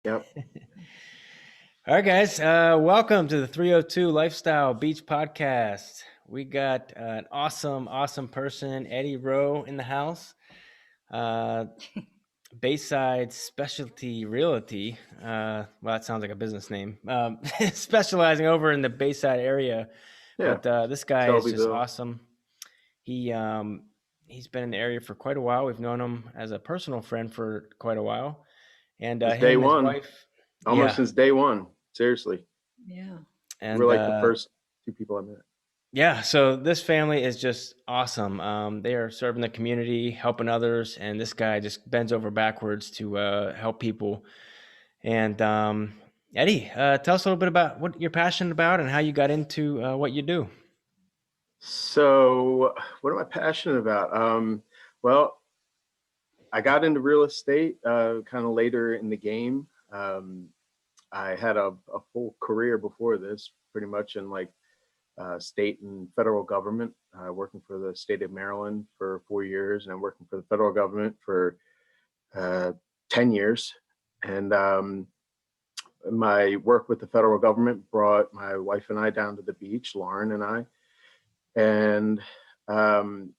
Yep. All right, guys. Welcome to the 302 Lifestyle Beach Podcast. We got an awesome person, Eddie Rohe, in the house. Uh, Bayside Specialty Realty. Well, that sounds like a business name. Specializing over in the Bayside area, Yeah. but this guy is just Selbyville. awesome. He he's been in the area for quite a while. We've known him as a personal friend for quite a while, and Since day him and his one. wife. Almost Yeah, since day one. Seriously. Yeah. You were and like the first two people I met. yeah, so this family is just awesome. They are serving the community, helping others, and this guy just bends over backwards to help people. And Eddie, tell us a little bit about what you're passionate about and how you got into what you do. So what am I passionate about? Well, I got into real estate kind of later in the game. I had a full career before this, pretty much in like state and federal government, working for the state of Maryland for 4 years, and I'm working for the federal government for uh, 10 years. And my work with the federal government brought my wife and I down to the beach, Lauren and I. And um,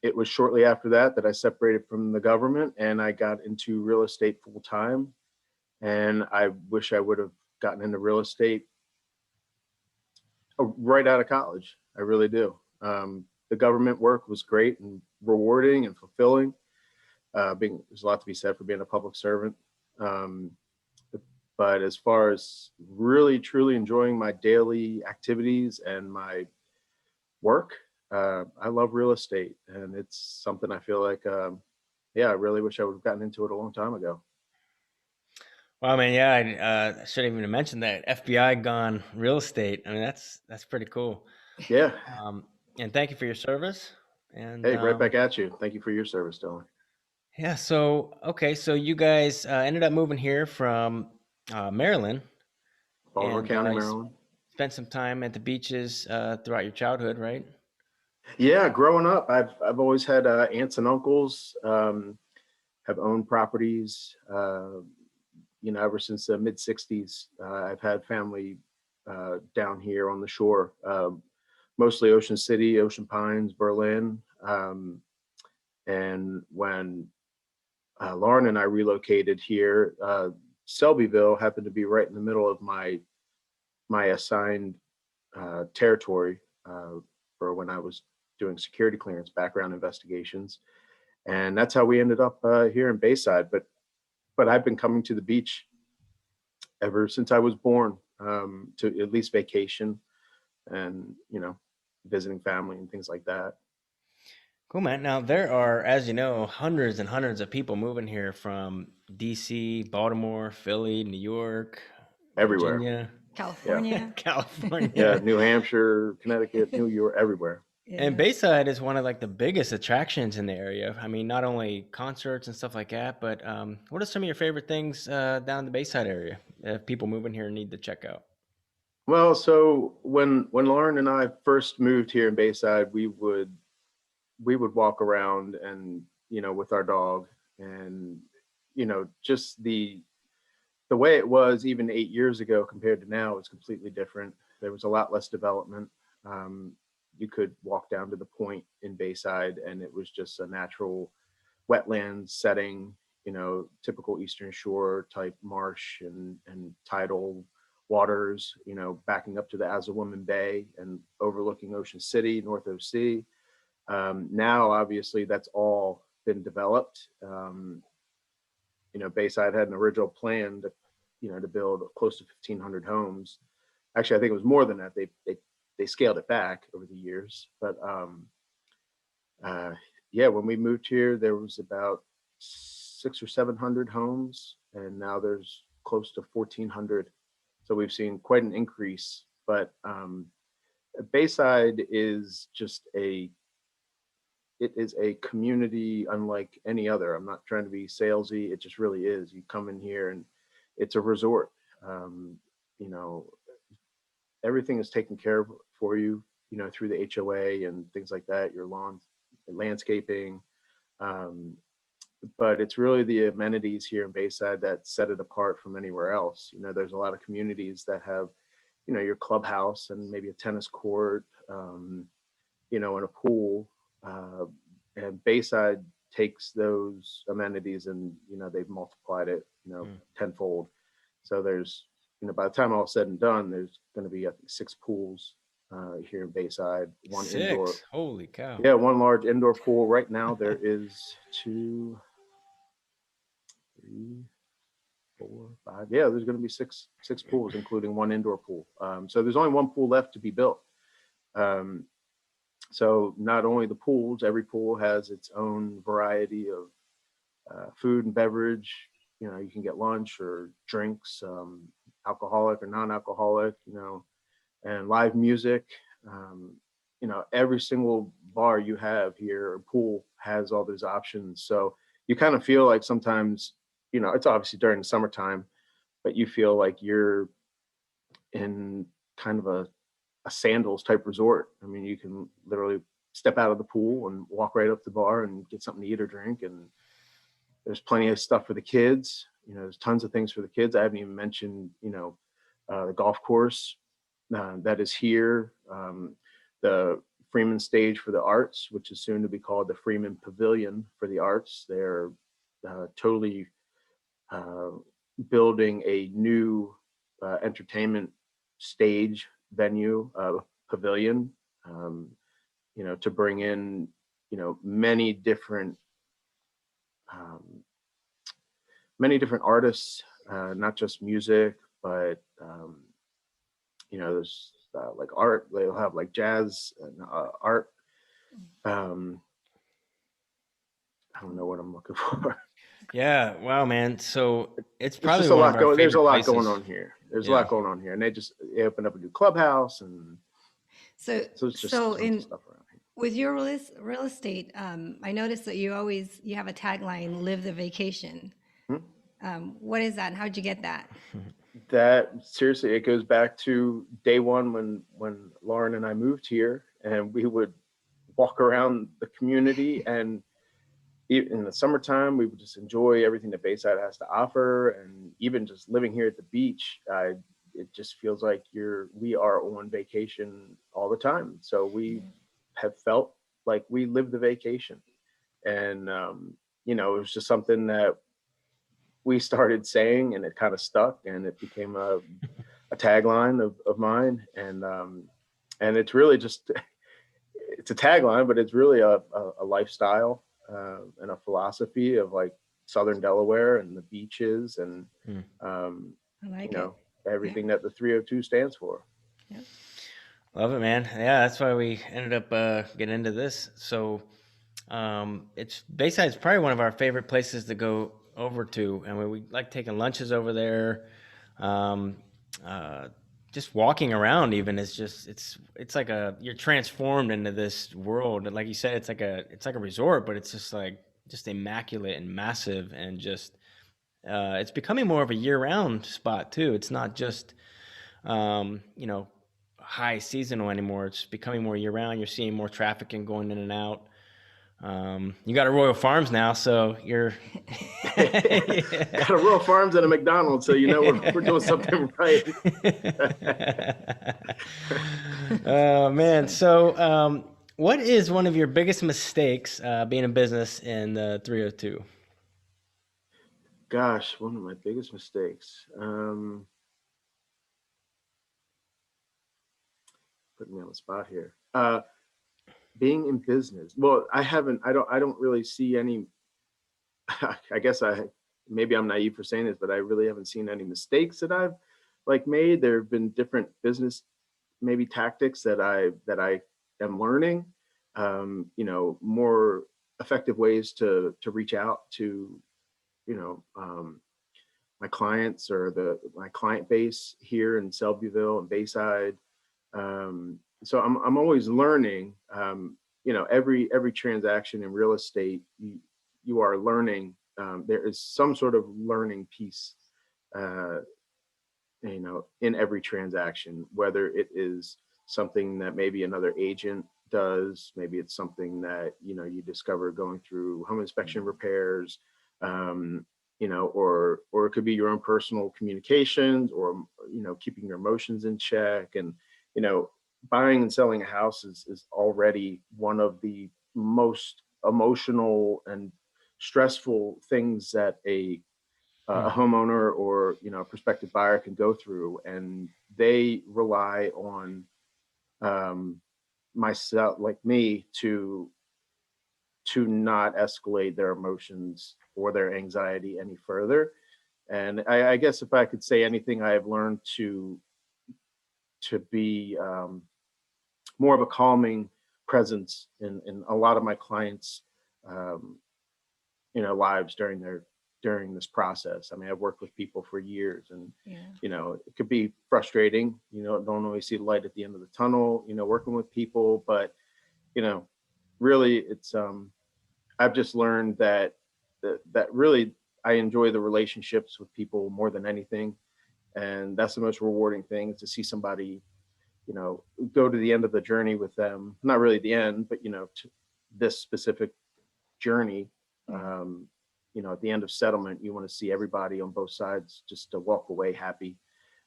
it was shortly after that I separated from the government and I got into real estate full time. And I wish I would have gotten into real estate right out of college. I really do. The government work was great and rewarding and fulfilling. There's a lot to be said for being a public servant. Um, but as far as really truly enjoying my daily activities and my work, I love real estate, and it's something I feel like, yeah, I really wish I would have gotten into it a long time ago. Well, I mean, yeah, I shouldn't even have mentioned that FBI gone real estate. I mean, that's pretty cool. Yeah. And thank you for your service. And Hey, right back at you. Thank you for your service, Dylan. yeah, so okay, so you guys ended up moving here from Maryland, Baltimore and County, you Maryland. spent some time at the beaches throughout your childhood, right? Yeah, growing up, I've always had aunts and uncles, have owned properties. Ever since the mid '60s, I've had family down here on the shore, mostly Ocean City, Ocean Pines, Berlin. And when Lauren and I relocated here, Selbyville happened to be right in the middle of my assigned territory for when I was doing security clearance background investigations, and that's how we ended up here in Bayside. But I've been coming to the beach ever since I was born, to at least vacation and visiting family and things like that. Cool, man. Now there are, as you know, hundreds and hundreds of people moving here from DC, Baltimore, Philly, New York, Everywhere. Virginia, Yeah, California. yeah. California. New Hampshire, Connecticut, New York, everywhere. And Yeah. Bayside is one of like the biggest attractions in the area. I mean, not only concerts and stuff like that, but what are some of your favorite things down in the Bayside area if people moving here need to check out? Well, so when Lauren and I first moved here in Bayside, we would walk around and with our dog, and just the way it was even 8 years ago compared to now is completely different. There was a lot less development. um, you could walk down to the point in Bayside and it was just a natural wetland setting, typical Eastern Shore type marsh and tidal waters, backing up to the Azawomon Bay and overlooking Ocean City, North OC. Now, obviously, that's all been developed. Bayside had an original plan to build close to 1,500 homes. Actually, I think it was more than that. They scaled it back over the years. But uh, yeah, when we moved here, there was about 600 or 700 homes, and now there's close to 1,400. So we've seen quite an increase. But Bayside is just it is a community unlike any other. I'm not trying to be salesy. It just really is. You come in here and it's a resort. Um, you know, Everything is taken care of for you, through the HOA and things like that, your lawn, landscaping. Um, but it's really the amenities here in Bayside that set it apart from anywhere else. There's a lot of communities that have, your clubhouse and maybe a tennis court, and a pool. Uh, and Bayside takes those amenities and, they've multiplied it, tenfold. So there's, by the time all said and done, there's going to be, I think, 6 pools here in Bayside, one indoor. 6. Holy cow. Yeah, one large indoor pool. Right now there is 2, 3, 4, 5. Yeah, there's going to be six pools, including one indoor pool. So there's only one pool left to be built. So not only the pools, every pool has its own variety of food and beverage. You can get lunch or drinks, alcoholic or non-alcoholic, and live music. Every single bar you have here or pool has all those options. So you kind of feel like sometimes, it's obviously during the summertime, but you feel like you're in kind of a sandals type resort. I mean, you can literally step out of the pool and walk right up to the bar and get something to eat or drink. And there's plenty of stuff for the kids. There's tons of things for the kids. I haven't even mentioned, the golf course that is here, the Freeman Stage for the Arts, which is soon to be called the Freeman Pavilion for the Arts. They're totally building a new entertainment stage venue, pavilion, to bring in, um, many different artists, not just music, but there's like art. They'll have like jazz and art. I don't know what I'm looking for. Yeah. Wow, man. So it's It's probably just a one lot of our going. There's a favorite lot places. going on here. There's a Yeah. lot going on here, and they opened up a new clubhouse, and So, it's just so tons of in stuff around here. with your real estate, I noticed that you have a tagline, "Live the vacation." Hmm? What is that, and how'd you get that? That seriously, it goes back to day one when Lauren and I moved here, and we would walk around the community, and in the summertime we would just enjoy everything that Bayside has to offer. And even just living here at the beach, it just feels like we are on vacation all the time. So we have felt like we live the vacation. And it was just something that we started saying, and it kind of stuck, and it became a tagline of mine. And it's really just it's a tagline, but it's really a lifestyle and a philosophy of like Southern Delaware and the beaches and um, I like it. everything that the 302 stands for. Yeah. Love it, man. Yeah, that's why we ended up getting into this. So it's Bayside's probably one of our favorite places to go over to, and we like taking lunches over there. Um, uh, just walking around even is just it's like you're transformed into this world. And like you said, it's like a resort, but it's just immaculate and massive, and just it's becoming more of a year-round spot too. It's not just you know, high seasonal anymore. It's becoming more year-round. You're seeing more traffic and going in and out. You got a Royal Farms now, so you're Got a Royal Farms and a McDonald's, so we're doing something right. Oh man. So what is one of your biggest mistakes being in business in the 302? Gosh, one of my biggest mistakes. Putting me on the spot here. Being in business. Well, I don't really see any. I guess maybe I'm naive for saying this, but I really haven't seen any mistakes that I've like made. There have been different business maybe tactics that I am learning. More effective ways to reach out to my clients or my client base here in Selbyville and Bayside. So I'm always learning. Every transaction in real estate, you are learning. There is some sort of learning piece, in every transaction, whether it is something that maybe another agent does. Maybe it's something that, you discover going through home inspection repairs, or it could be your own personal communications, or, keeping your emotions in check. And, you know, buying and selling a house is already one of the most emotional and stressful things that a homeowner or, a prospective buyer can go through. And they rely on myself, like me, to not escalate their emotions or their anxiety any further. And I guess if I could say anything, I have learned to be more of a calming presence in a lot of my clients' um, lives during this process. I mean, I've worked with people for years, and Yeah. it could be frustrating. Don't always see the light at the end of the tunnel. Working with people, but really, it's I've just learned that really I enjoy the relationships with people more than anything, and that's the most rewarding thing, to see somebody go to the end of the journey with them. Not really the end, but to this specific journey. Yeah. At the end of settlement, you want to see everybody on both sides just to walk away happy.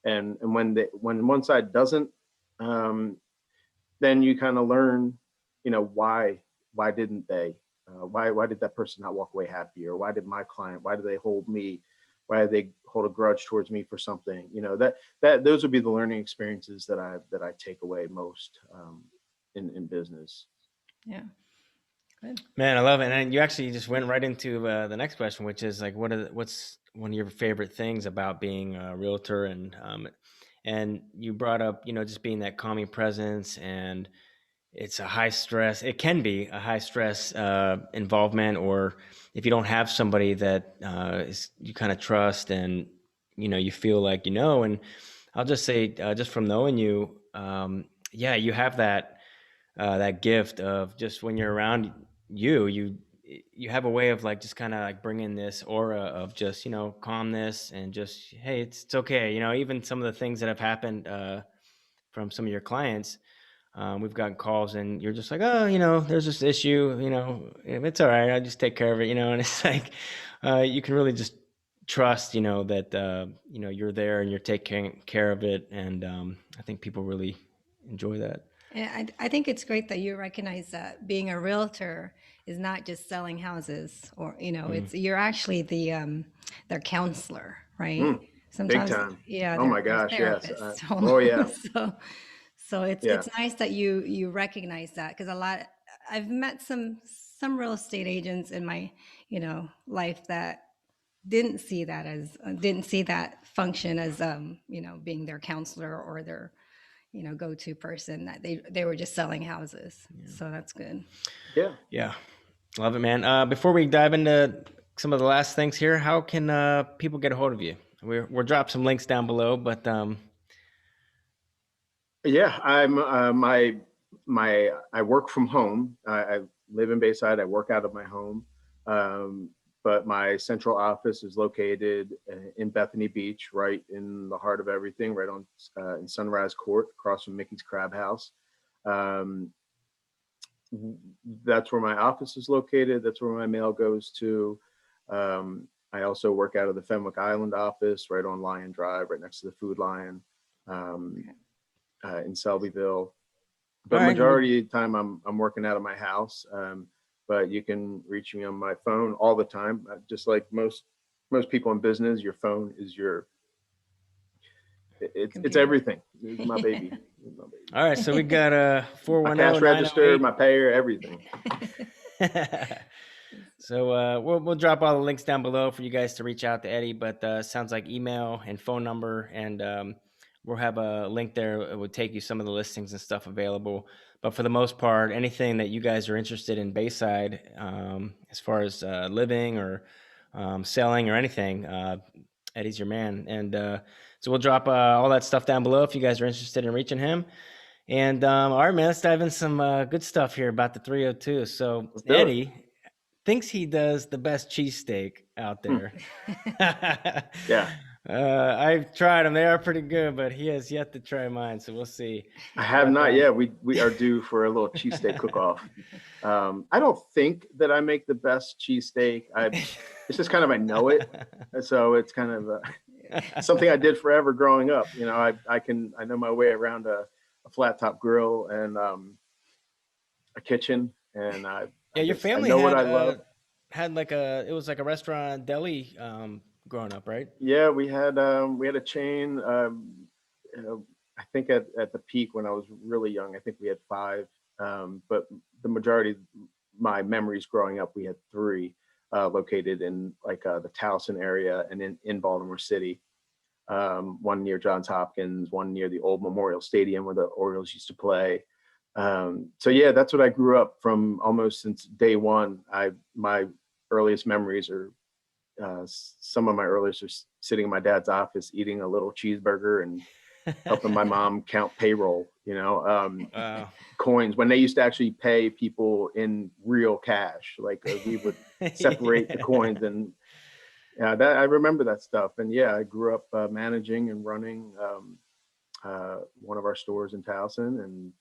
And when one side doesn't, then you kind of learn, why didn't they? Why did that person not walk away happy? Or why did my client? Why do they hold me? Why do they hold a grudge towards me for something? That those would be the learning experiences that I take away most in business. Yeah. Good. Man, I love it. And you actually just went right into the next question, which is like, what's one of your favorite things about being a realtor? And you brought up, just being that calming presence, and it's a high stress. It can be a high stress involvement, or if you don't have somebody that you kind of trust, and you feel like And I'll just say, just from knowing you, yeah, you have that gift of, just when you're around you have a way of like just kind of like bringing this aura of just calmness, and just, hey, it's okay. Even some of the things that have happened from some of your clients, we've gotten calls and you're just like, oh, there's this issue, it's all right, I just take care of it, and it's like, you can really just trust, that you're there and you're taking care of it. And I think people really enjoy that. And I think it's great that you recognize that being a realtor is not just selling houses, or it's you're actually their counselor, right? Big Sometimes, time. yeah, Oh my they're gosh, yes. therapists Oh yeah, almost. So yeah. it's nice that you recognize that, because I've met some real estate agents in my life that didn't see that function as being their counselor or their go-to person, that they were just selling houses. So that's good. Yeah. Yeah, love it, man. Before we dive into some of the last things here, how can people get a hold of you? We'll drop some links down below, but Yeah, I'm I work from home. I live in Bayside. I work out of my home, um, but my central office is located in Bethany Beach, right in the heart of everything, right on in Sunrise Court, across from Mickey's Crab House. Um, that's where my office is located. That's where my mail goes to. I also work out of the Fenwick Island office, right on Lion Drive, right next to the Food Lion. Um, in Selbyville, all but right. majority of the time I'm working out of my house. But you can reach me on my phone all the time. Just like most people in business, your phone is it's Computer. everything. It's my baby. It's my baby. All right, so we got My cash 410 register, my payer, everything. 908. So we'll drop all the links down below for you guys to reach out to Eddie. But sounds like email and phone number, and we'll have a link there. It would take you some of the listings and stuff available. But for the most part, anything that you guys are interested in Bayside, as far as living or selling or anything, Eddie's your man. And so we'll drop all that stuff down below if you guys are interested in reaching him. And all right, man, let's dive in some good stuff here about the 302. So Let's do it. Eddie thinks he does the best cheesesteak out there. Yeah. I've tried them. They are pretty good, but he has yet to try mine, so we'll see. I have But not yet. We are due for a little cheesesteak cook-off. I don't think that I make the best cheesesteak. It's just kind of I know it, so it's kind of something I did forever growing up. You know, I know my way around a flat top grill and a kitchen, and Yeah, your I family know what I love. had like it was like a restaurant deli growing up, right? Yeah, we had a chain. You know, I think at the peak when I was really young, I think we had five. But the majority, my memories growing up, we had three located in like the Towson area and in Baltimore City. One near Johns Hopkins, one near the old Memorial Stadium where the Orioles used to play. So yeah, that's what I grew up from almost since day one. My earliest memories are some of my earliest are sitting in my dad's office eating a little cheeseburger and helping my mom count payroll. Wow. Coins when they used to actually pay people in real cash. Like we would separate the Yeah. coins and that I remember that stuff. And yeah, I grew up managing and running one of our stores in Towson, and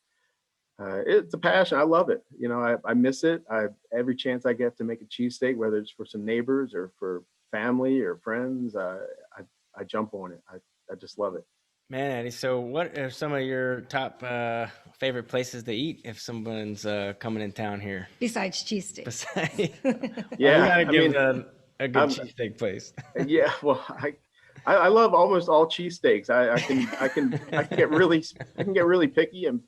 it's a passion. I love it. You know, I miss it. Every chance I get to make a cheesesteak, whether it's for some neighbors or for family or friends, I jump on it. I just love it. Man, Eddie, so what are some of your top favorite places to eat if someone's coming in town here? Besides cheesesteak. Besides, we Yeah, gotta I give mean, a good I'm cheesesteak place. yeah. Well, I love almost all cheesesteaks. I can get really picky and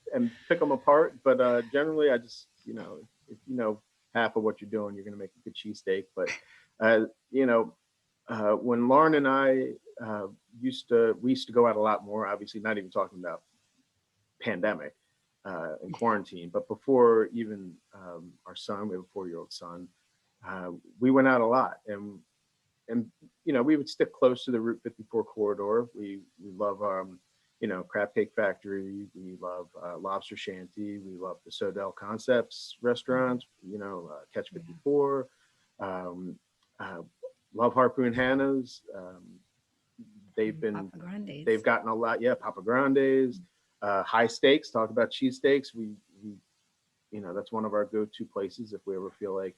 pick them apart. But generally, I just if you know half of what you're doing, you're going to make a good cheesesteak. But you know, when Lauren and I we used to go out a lot more. Obviously, not even talking about pandemic and quarantine, but before even our son, we have a 4-year-old son. We went out a lot, and we would stick close to the Route 54 corridor. We love Crab Cake Factory. We love Lobster Shanty. We love the Sodell Concepts restaurants. Catch 54. Um, uh, love Harpoon Hannah's. Papa Grande's. They've gotten a lot. Yeah, Papa Grande's. High Steaks. Talk about cheesesteaks. That's one of our go-to places if we ever feel like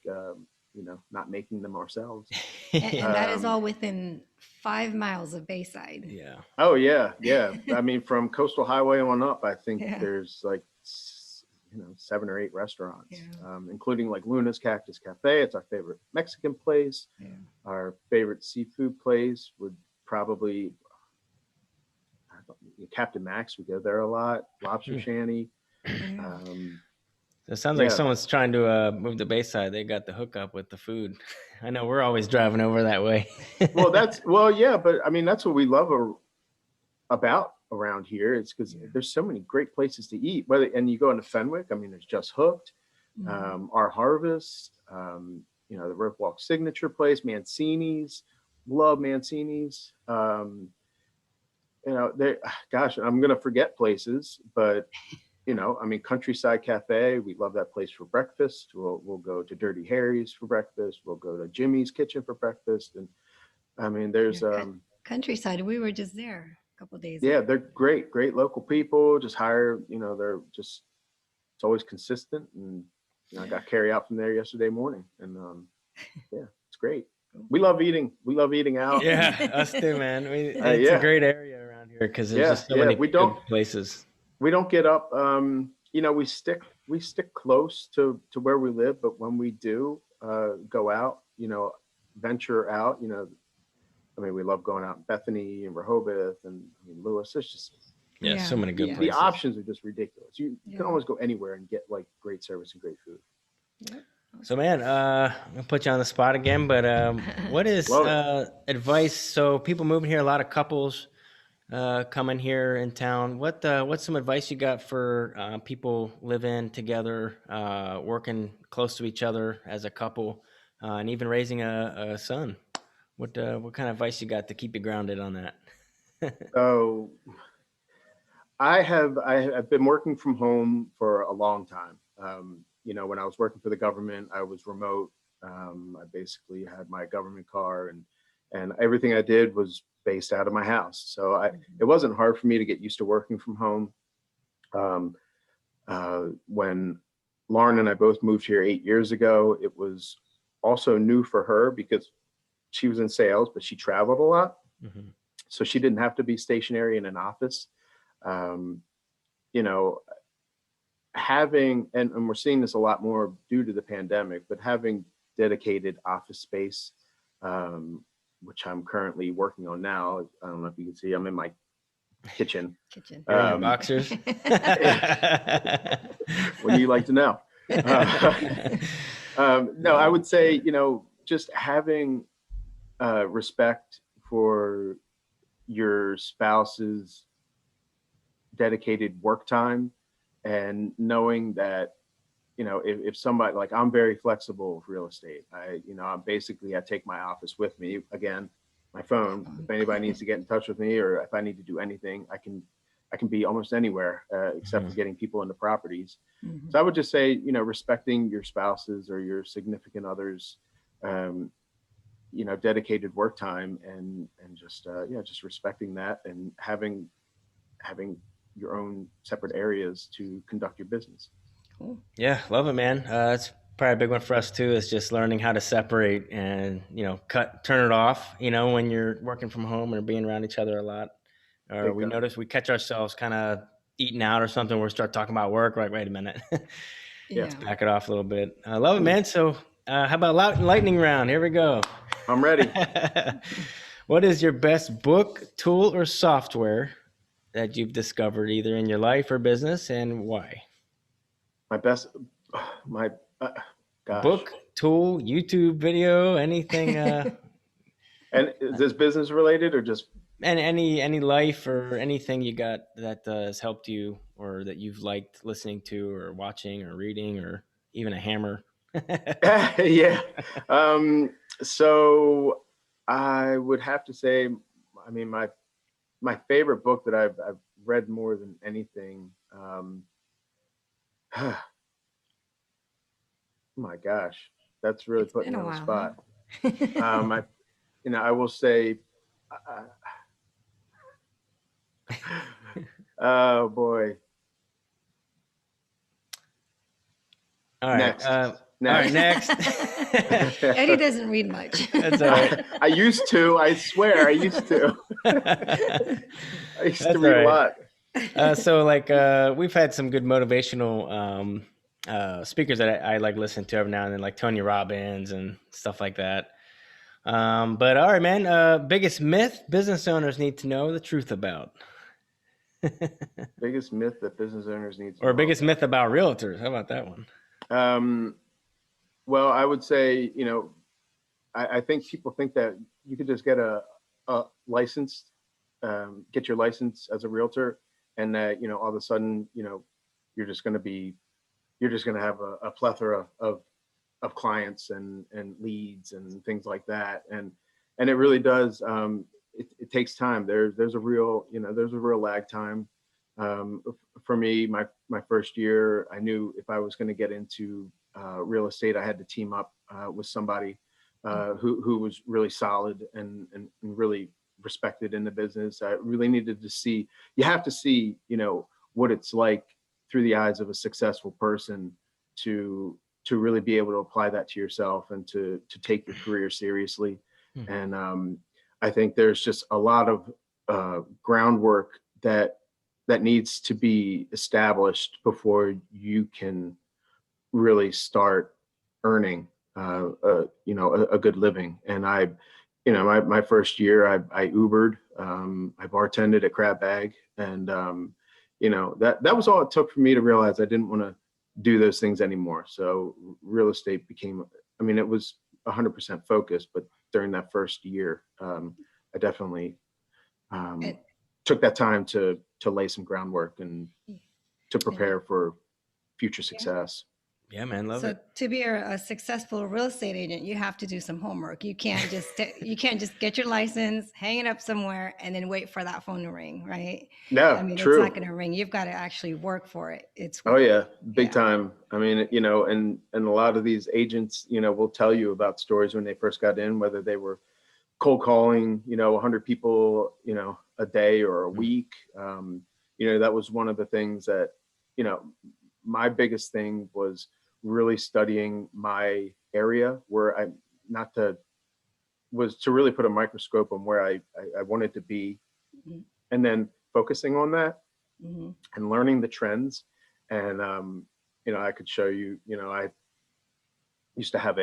not making them ourselves. And that is all within 5 miles of Bayside. Yeah. Oh yeah, yeah. I mean, from Coastal Highway on up, I think Yeah. there's like 7 or 8 restaurants, Yeah. including like Luna's Cactus Cafe. It's our favorite Mexican place. Yeah. Our favorite seafood place would probably Captain Max. We go there a lot. Lobster Shanty. Yeah. So it sounds like Yeah. someone's trying to move to Bayside. They got the hookup with the food. I know we're always driving over that way. Yeah, but I mean that's what we love about around here. It's because there's so many great places to eat. And you go into Fenwick, I mean, there's Just Hooked, Our Harvest, the Riverwalk Signature Place, Mancini's. Love Mancini's. Gosh, I'm gonna forget places, but I mean, Countryside Cafe, we love that place for breakfast. We'll go to Dirty Harry's for breakfast. We'll go to Jimmy's Kitchen for breakfast. And I mean, there's Countryside. We were just there a couple of days yeah, ago. they're great local people. Just hire, they're just it's always consistent. And I got carry out from there yesterday morning, and yeah, it's great. We love eating. We love eating out. Yeah, us too, man. It's a great area around here because there's just so many good places. We don't get up. We stick close to where we live, but when we do go out, venture out, I mean, we love going out in Bethany and Rehoboth and Lewis. It's just so many good places. The options are just ridiculous. You can almost go anywhere and get like great service and great food. Yep. So, man, I'm gonna put you on the spot again, but what is advice? So, people moving here, a lot of couples coming here in town. What's some advice you got for people living together, working close to each other as a couple, and even raising a son? What kind of advice you got to keep you grounded on that? So, I've been working from home for a long time. When I was working for the government, I was remote. I basically had my government car, and and everything I did was based out of my house. So it wasn't hard for me to get used to working from home. When Lauren and I both moved here 8 years ago, it was also new for her because she was in sales, but she traveled a lot. Mm-hmm. So she didn't have to be stationary in an office. You know, having, and we're seeing this a lot more due to the pandemic, but having dedicated office space, which I'm currently working on now. I don't know if you can see, I'm in my kitchen. You're in your boxers. When you like to know. No, I would say, you know, just having respect for your spouse's dedicated work time, and knowing that, you know, if somebody, like, I'm very flexible with real estate. I take my office with me, again, my phone. If anybody needs to get in touch with me, or if I need to do anything, I can be almost anywhere, except for getting people into properties. Mm-hmm. So I would just say, you know, respecting your spouses or your significant others, you know, dedicated work time, and just just respecting that, and having your own separate areas to conduct your business. Cool. Yeah, love it, man. That's probably a big one for us too, is just learning how to separate and, you know, turn it off, you know, when you're working from home or being around each other a lot. Or we notice we catch ourselves kind of eating out or something, where we start talking about work, like, wait a minute. Let's back it off a little bit. I love it, man. So how about lightning round? Here we go. I'm ready. What is your best book, tool, or software that you've discovered either in your life or business, and why? Gosh. Book, tool, YouTube video, anything. And is this business related or just? And any life or anything you got that has helped you, or that you've liked listening to or watching or reading, or even a hammer. Yeah. So I would have to say, I mean, my favorite book that I've read more than anything. Oh my gosh, that's really putting me on the spot. Huh? I will say, oh boy. All right. Next. Eddie doesn't read much. That's all right. I used to. I swear, I used to. I used to read a lot. So, like, we've had some good motivational speakers that I like listen to every now and then, like Tony Robbins and stuff like that. But all right, man. Biggest myth business owners need to know the truth about. Biggest myth that business owners need to know. Or biggest myth about realtors. How about that one? Well, I would say, you know, I think people think that you could just get a license, get your license as a realtor, and that, you know, all of a sudden, you know, you're just going to have a plethora of clients and leads and things like that. And it really does. It takes time. There's a real lag time. For me, my first year, I knew if I was going to get into real estate, I had to team up with somebody who was really solid and really respected in the business. I really needed to see. You have to see, you know, what it's like through the eyes of a successful person to really be able to apply that to yourself and to take your career seriously. Mm-hmm. And I think there's just a lot of groundwork that needs to be established before you can really start earning a good living. And my first year I Ubered, I bartended at Crab Bag, and that was all it took for me to realize I didn't want to do those things anymore. So real estate became, I mean, it was 100% focused, but during that first year, I definitely took that time to lay some groundwork and to prepare for future success. Yeah, man, love it. So to be a successful real estate agent, you have to do some homework. You can't just get your license, hang it up somewhere, and then wait for that phone to ring, right? No, I mean, true. It's not going to ring. You've got to actually work for it. It's work. Oh yeah, big time. I mean, you know, and a lot of these agents, you know, will tell you about stories when they first got in, whether they were cold calling, 100 people, a day or a Mm. week. That was one of the things that, you know, my biggest thing was really studying my area where I, not to, was to really put a microscope on where I wanted to be, Mhm. and then focusing on that Mhm. and learning the trends. And, I could show you, I used to have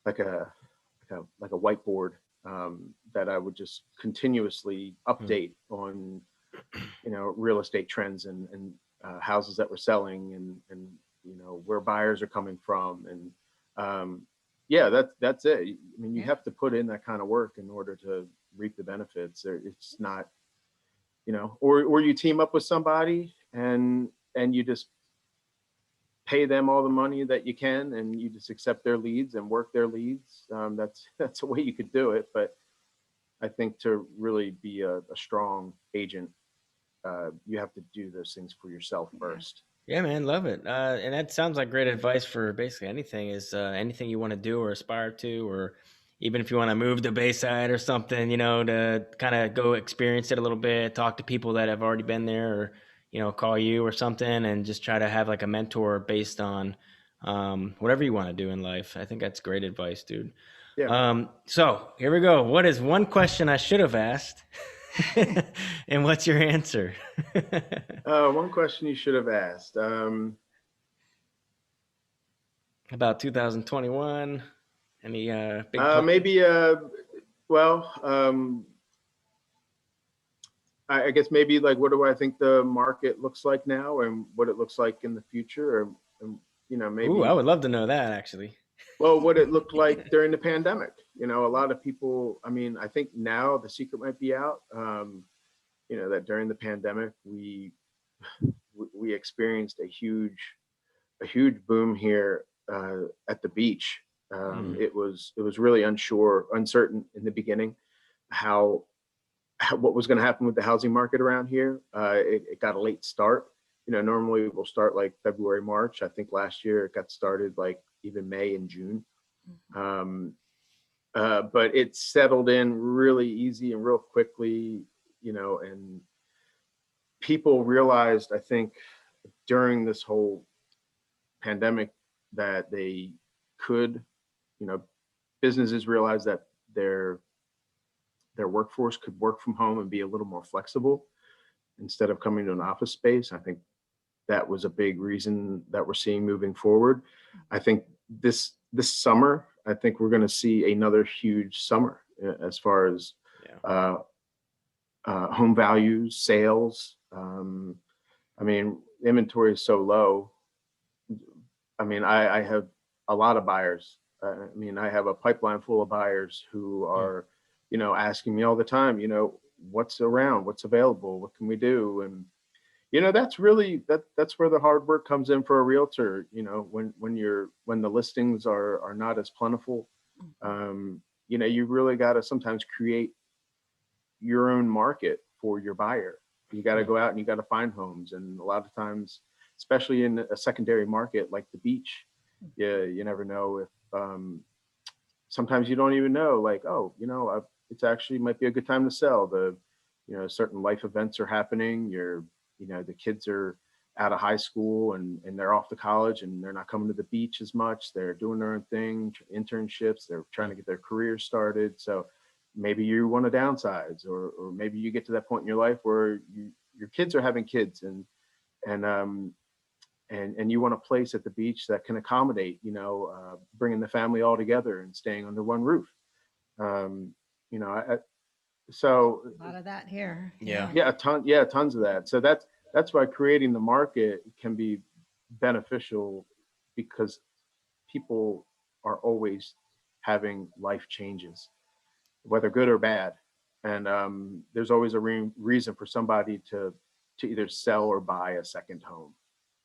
like a, like a whiteboard, that I would just continuously Mm. update on, real estate trends, and houses that were selling, and where buyers are coming from, and yeah, that's it. I mean, you Yeah. have to put in that kind of work in order to reap the benefits. It's not, or you team up with somebody, and you just pay them all the money that you can, and you just accept their leads and work their leads. That's a way you could do it, but I think to really be a strong agent, you have to do those things for yourself Yeah. first. Yeah, man, love it. And that sounds like great advice for basically anything. Is anything you want to do or aspire to, or even if you want to move to Bayside or something, to kind of go experience it a little bit, talk to people that have already been there, or call you or something, and just try to have like a mentor based on whatever you want to do in life. I think that's great advice, dude. Yeah. So here we go. What is one question I should have asked, and what's your answer? One question you should have asked. About 2021? Any big plans? Maybe. Well, I guess maybe like, what do I think the market looks like now, and what it looks like in the future, or Ooh, I maybe, would love to know that actually. well, what it looked like during the pandemic. A lot of people. I mean, I think now the secret might be out. That during the pandemic we experienced a huge boom here, at the beach. Mm, It was really uncertain in the beginning what was going to happen with the housing market around here. It got a late start. Normally we'll start like February, March. I think last year it got started like even May and June. Um, but it settled in really easy and real quickly, and people realized, I think, during this whole pandemic that they could, you know, businesses realized that their workforce could work from home and be a little more flexible instead of coming to an office space. I think that was a big reason that we're seeing moving forward. I think this summer, I think we're going to see another huge summer, as far as yeah. uh, home values, sales. I mean, inventory is so low. I mean, I have a lot of buyers. I mean, I have a pipeline full of buyers who Mm, are, asking me all the time, what's around, what's available, what can we do? And, that's really, that's where the hard work comes in for a realtor. When the listings are not as plentiful, Mhm. you really got to sometimes create your own market for your buyer. You got to mm, go out and you got to find homes. And a lot of times, especially in a secondary market like the beach, yeah, you never know if, sometimes you don't even know, like, oh, it's actually might be a good time to sell. Certain life events are happening. The kids are out of high school, and they're off to college, and they're not coming to the beach as much. They're doing their own thing, internships. They're trying mm. to get their career started. So maybe you want to downsize, or maybe you get to that point in your life where your kids are having kids, and and you want a place at the beach that can accommodate, bringing the family all together and staying under one roof. um, so A lot of that here. Yeah. Yeah. yeah, tons of that. So that's why creating the market can be beneficial, because people are always having life changes, whether good or bad, and there's always a reason for somebody to either sell or buy a second home.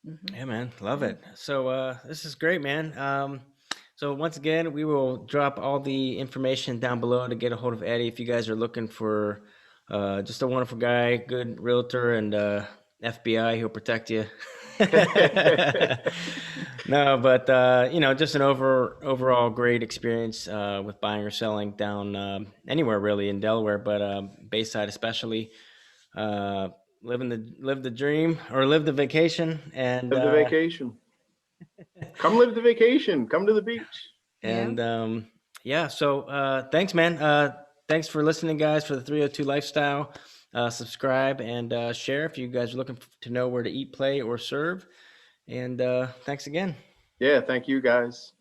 Hmm. Yeah, man, love Yeah. it. So this is great, man. So once again, we will drop all the information down below to get a hold of Eddie if you guys are looking for just a wonderful guy, good realtor, and FBI. He'll protect you. No, but just an overall great experience with buying or selling down anywhere really in Delaware, but Bayside especially. Uh, live the dream or live the vacation, and Live the vacation. Come live the vacation. Come to the beach. Yeah. Yeah. So thanks, man. Thanks for listening, guys, for the 302 Lifestyle. Subscribe and share if you guys are looking to know where to eat, play, or serve. And thanks again. Yeah, thank you guys.